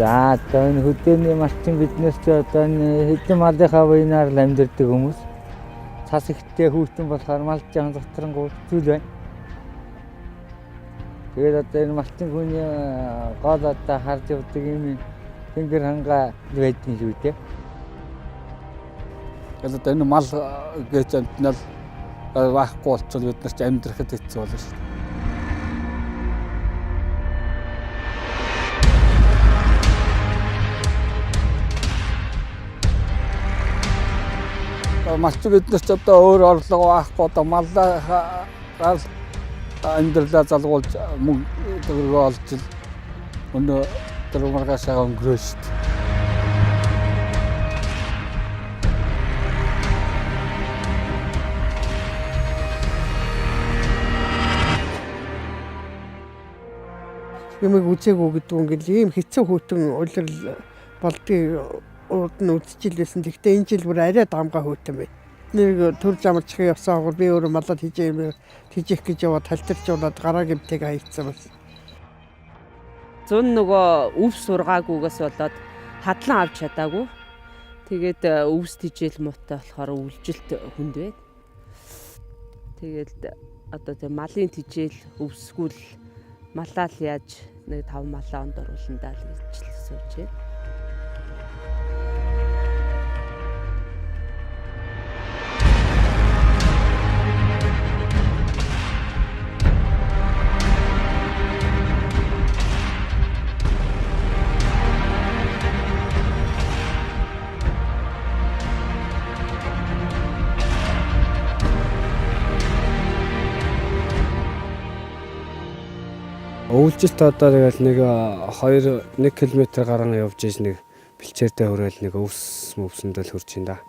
За одоо энэ хөдөөний малчин биднээс ч одоо энэ хэдэн малынхаа буйнаар л амьдардаг хүмүүс. Цас ихтэй хүүтэн болохоор мал жаан доторнгууд зүйл байна. Тэгээд одоо энэ малчин хүний гол одоо харж явдаг юм тэнгэр хангаа байдгийн шүү дээ. Тэгээд одоо энэ мал гэж амтнал байхгүй болчихвол бид нар ч амьдрахад хэцүү болно шүү дээ. Малчин биднээс ч одоо өөр орлого байхгүй одоо маллаа амьдралаа залгуулж мөнгө төгрөгөө олж өнөө дөрвөлгашаа өнгөрөө шүү дээ. Юмыг үзээгүй гэдэг нь ингээл ийм хэцүү хөтөн улирал болдгийг урд нь үзчихлээсэн. Гэхдээ энэ жил бүр арай дамгаа хөтөн бай. Нэг төр замарчхын явсаагаар би өөрөө малад хийжих гэж яваад талтарчулаад гараа гэмтэйг хайцсан бас. Зун нөгөө өвс сургаагүйгээс болоод хадлан авч чадаагүй. Тэгээд өвс тижэл муутай болохоор үлжилт хүнд байд. Тэгээд одоо тэг малын тижэл өвсгүүл малаал яаж нэг 5 малаа онд орууландаа л ижил сууж байна. Өвлжилт одоо тэгэл нэг 1 км гарan явж иж нэг бэлчээртэй хөрөөл нэг өвс мөвсөндөл хурж ин да.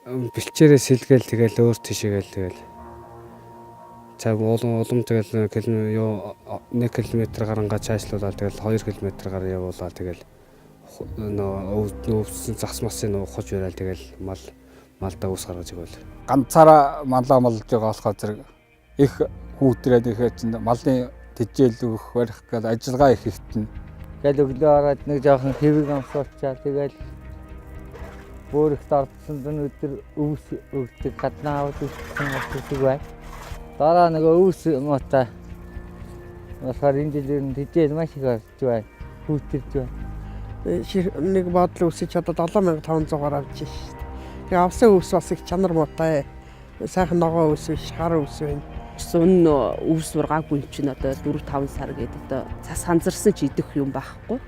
Бэлчээрээ сэлгээл тэгэл өөр тишээгээл тэгэл. За улам тэгэл 1 км гарангаа цаашлуулаад тэгэл 2 км гар явуулаад тэгэл өвсөн зас масын ухаж байрал тэгэл малдаа ус гаргаж игэл. Ганцаараа малаа молж байгаа болохоор зэрэг их хүүтрээд ихэд чинь малын тижэл өгөх барих гэдэг ажиллагаа их ихтэн. Тэгэл өглөө ороод нэг жоохон хэвэг амсуулчаа тэгэл өөрөөхт ордсон өдөр өвс өгдөг гаднаа аваад үссэн болчихсон бай. Дараа нэг өвс муутай болохоор энэ жилээр тижэл маш их орж байна. Хүүтэрж байна. Нэг бадлаа үсэж чадаад 7500-аар авч шээ. Тэгээ авсан өвс бас их чанар муутай. Сайхан ногоо өвс биш, хар өвс байна. Зун өвс сургаагүй чинь одоо 4-5 сар гэдэг одоо цас ханзарсан ч идэх юм байхгүй.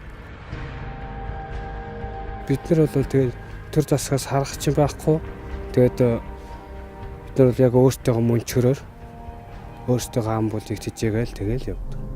Бид нар бол тэгээд төр засгаас харах чинь байхгүй. Тэгээд бид нар бол яг өөртөө мөнчгөрөөр өөртөө ам бүлийг тижээгээл тэгэл явдаг.